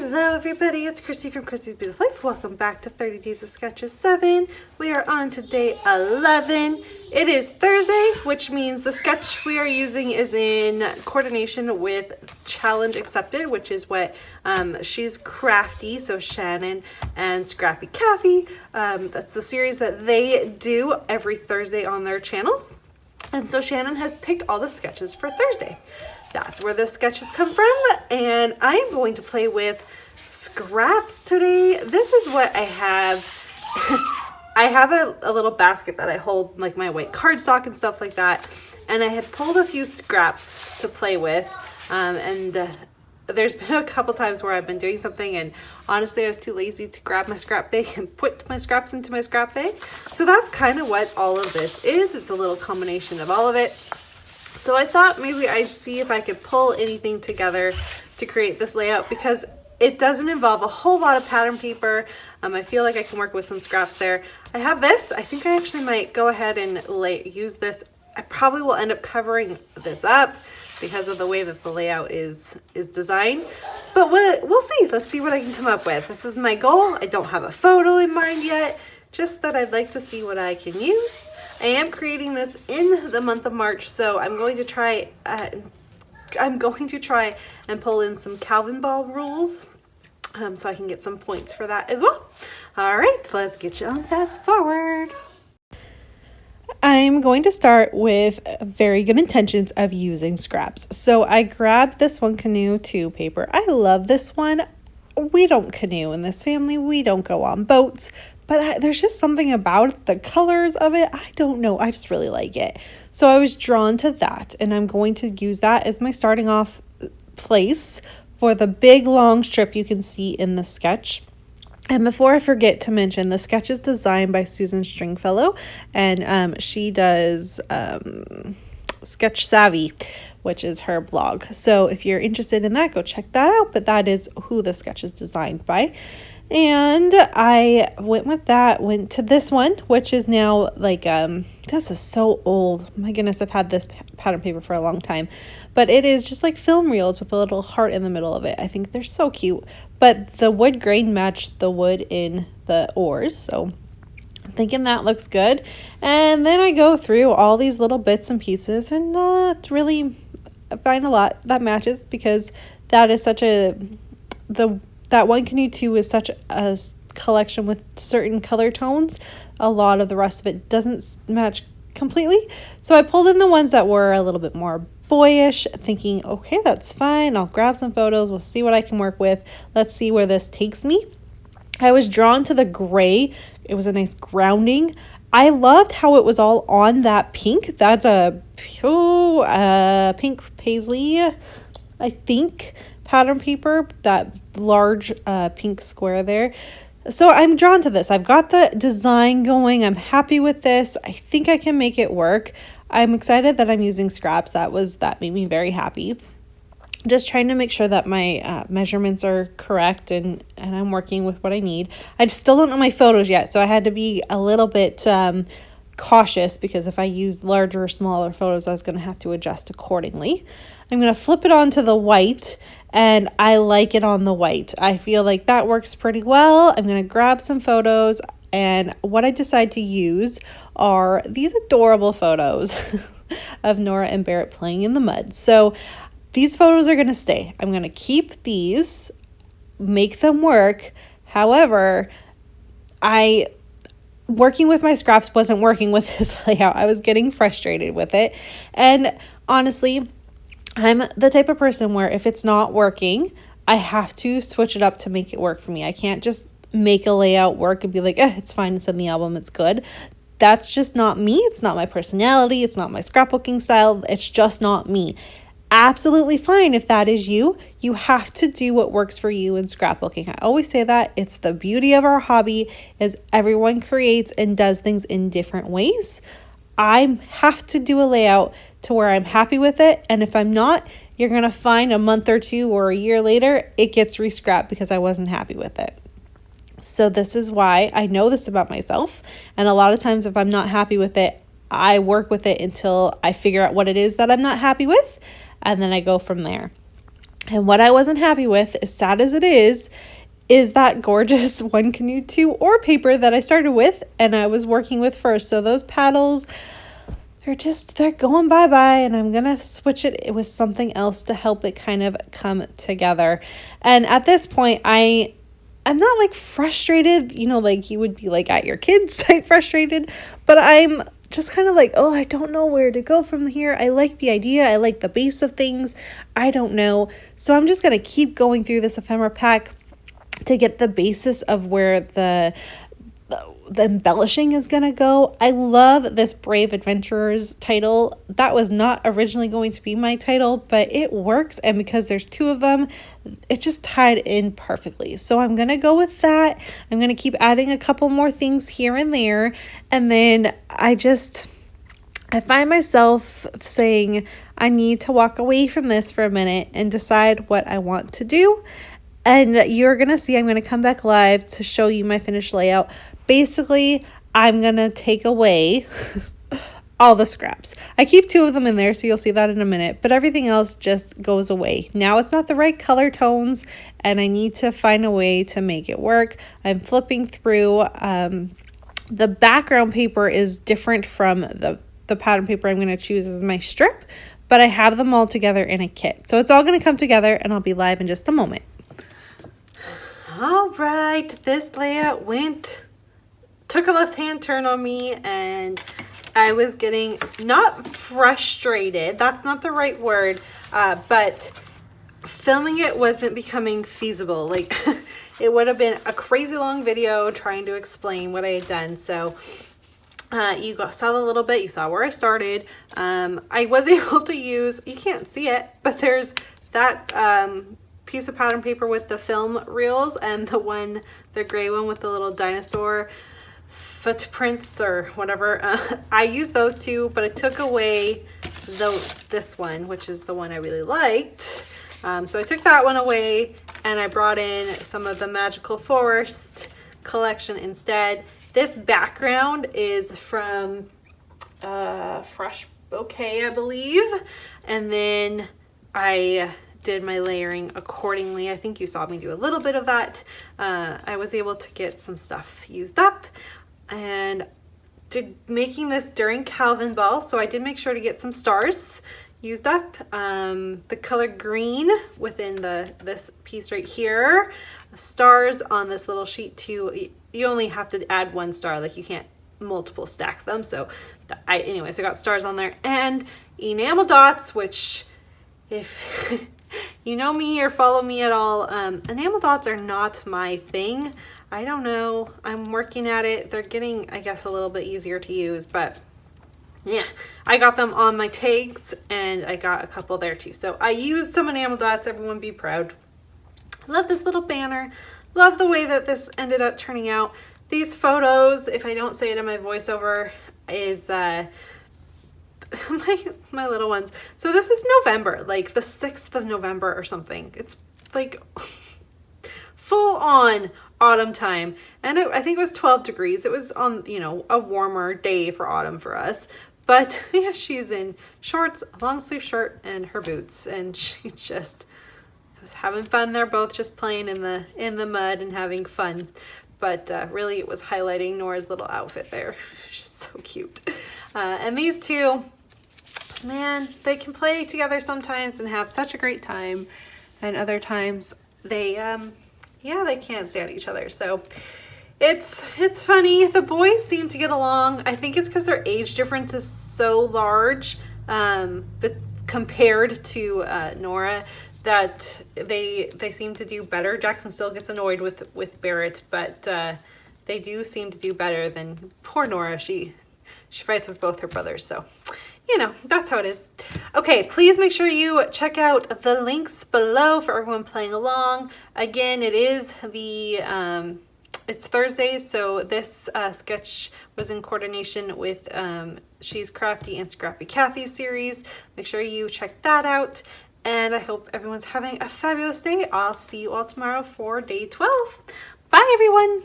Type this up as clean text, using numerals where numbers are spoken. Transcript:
Hello everybody, it's Christy from Christy's Beautiful Life. Welcome back to 30 Days of Sketches 7. We are on to day 11. It is Thursday, which means the sketch we are using is in coordination with Challenge Accepted, which is what She's Crafty, so Shannon and Scrappy Kathy. That's the series that they do every Thursday on their channels. And so Shannon has picked all the sketches for Thursday. That's where the sketches come from, and I'm going to play with scraps today. This is what I have. I have a little basket that I hold like my white cardstock and stuff like that, and I had pulled a few scraps to play with, there's been a couple times where I've been doing something and honestly I was too lazy to grab my scrap bag and put my scraps into my scrap bag. So that's kind of what all of this is. It's a little combination of all of it. So I thought maybe I'd see if I could pull anything together to create this layout because it doesn't involve a whole lot of pattern paper. I feel like I can work with some scraps there. I have this. I think I actually might go ahead and use this. I probably will end up covering this up because of the way that the layout is designed. But we'll see. Let's see what I can come up with. This is my goal. I don't have a photo in mind yet, just that I'd like to see what I can use. I am creating this in the month of March, so I'm going to try and pull in some Calvin ball rules so I can get some points for that as well. All right, let's get you on fast forward. I'm going to start with very good intentions of using scraps. So I grabbed this one canoe 2 paper. I love this one. We don't canoe in this family. We don't go on boats. But there's just something about the colors of it. I don't know. I just really like it. So I was drawn to that. And I'm going to use that as my starting off place for the big long strip you can see in the sketch. And before I forget to mention, the sketch is designed by Susan Stringfellow. And she does Sketch Savvy, which is her blog. So if you're interested in that, go check that out. But that is who the sketch is designed by. And I went with that, went to this one, which is now like, this is so old. My goodness, I've had this pattern paper for a long time. But it is just like film reels with a little heart in the middle of it. I think they're so cute. But the wood grain matched the wood in the oars. So I'm thinking that looks good. And then I go through all these little bits and pieces and not really find a lot that matches because that is such that one canoe 2 is such a collection with certain color tones. A lot of the rest of it doesn't match completely. So I pulled in the ones that were a little bit more boyish, thinking, okay, that's fine. I'll grab some photos. We'll see what I can work with. Let's see where this takes me. I was drawn to the gray. It was a nice grounding. I loved how it was all on that pink. That's a pink paisley, I think, pattern paper, that large pink square there. So I'm drawn to this. I've got the design going. I'm happy with this. I think I can make it work. I'm excited that I'm using scraps. That made me very happy. Just trying to make sure that my measurements are correct and I'm working with what I need. I still don't know my photos yet, so I had to be a little bit cautious because if I used larger or smaller photos, I was going to have to adjust accordingly. I'm going to flip it onto the white, and I like it on the white. I feel like that works pretty well. I'm going to grab some photos, and what I decide to use are these adorable photos of Nora and Barrett playing in the mud. So these photos are going to stay. I'm going to keep these, make them work. However, working with my scraps wasn't working with this layout. I was getting frustrated with it. And honestly, I'm the type of person where if it's not working, I have to switch it up to make it work for me. I can't just make a layout work and be like, it's fine, it's in the album, it's good. That's just not me. It's not my personality. It's not my scrapbooking style. It's just not me. Absolutely fine if that is you. You have to do what works for you in scrapbooking. I always say that. It's the beauty of our hobby is everyone creates and does things in different ways. I have to do a layout to where I'm happy with it. And if I'm not, you're going to find a month or two or a year later, it gets re-scrapped because I wasn't happy with it. So this is why I know this about myself. And a lot of times if I'm not happy with it, I work with it until I figure out what it is that I'm not happy with. And then I go from there. And what I wasn't happy with, as sad as it is that gorgeous One Canoe 2 or paper that I started with and I was working with first. So those paddles, they're going bye-bye, and I'm going to switch it with something else to help it kind of come together. And at this point, I'm not like frustrated, like you would be like at your kids type frustrated, but I'm just kind of like, oh, I don't know where to go from here. I like the idea. I like the base of things. I don't know. So I'm just going to keep going through this ephemera pack to get the basis of where the embellishing is going to go. I love this Brave Adventurers title. That was not originally going to be my title, but it works. And because there's 2 of them, it just tied in perfectly. So I'm going to go with that. I'm going to keep adding a couple more things here and there. And then I find myself saying, I need to walk away from this for a minute and decide what I want to do. And you're going to see, I'm going to come back live to show you my finished layout. Basically, I'm going to take away all the scraps. I keep 2 of them in there, so you'll see that in a minute. But everything else just goes away. Now it's not the right color tones, and I need to find a way to make it work. I'm flipping through. The background paper is different from the pattern paper I'm going to choose as my strip. But I have them all together in a kit. So it's all going to come together, and I'll be live in just a moment. All right, this layout took a left-hand turn on me, and I was getting not frustrated, that's not the right word, but filming it wasn't becoming feasible. Like it would have been a crazy long video trying to explain what I had done. So you saw the little bit, you saw where I started. I was able to use, you can't see it, but there's that piece of pattern paper with the film reels and the gray one with the little dinosaur footprints or whatever. I used those 2, but I took away this one, which is the one I really liked. So I took that one away, and I brought in some of the Magical Forest collection instead. This background is from Fresh Bouquet, I believe, and then I did my layering accordingly. I think you saw me do a little bit of that. I was able to get some stuff used up and making this during Calvin Ball, so I did make sure to get some stars used up. The color green within this piece right here, stars on this little sheet too. You only have to add 1 star, like you can't multiple stack them. So anyways, I got stars on there and enamel dots, which if you know me or follow me at all, enamel dots are not my thing. I don't know. I'm working at it. They're getting, I guess, a little bit easier to use, but yeah, I got them on my tags and I got a couple there too. So I used some enamel dots. Everyone be proud. Love this little banner. Love the way that this ended up turning out. These photos, if I don't say it in my voiceover, is my little ones. So this is November, like the 6th of November or something. It's like full on autumn time. And I think it was 12 degrees. It was on, a warmer day for autumn for us. But yeah, she's in shorts, a long sleeve shirt, and her boots. And she just was having fun. They're both just playing in the mud and having fun. But really it was highlighting Nora's little outfit there. She's so cute. And these 2, man, they can play together sometimes and have such a great time, and other times they can't stand each other. So it's funny. The boys seem to get along. I think it's because their age difference is so large, but compared to Nora, that they seem to do better. Jackson still gets annoyed with Barrett, but they do seem to do better than poor Nora. She fights with both her brothers, so that's how it is. Okay, please make sure you check out the links below for everyone playing along. Again, it is it's Thursdays, so this sketch was in coordination with She's Crafty and Scrappy Kathy series. Make sure you check that out, and I hope everyone's having a fabulous day. I'll see you all tomorrow for day 12. Bye, everyone.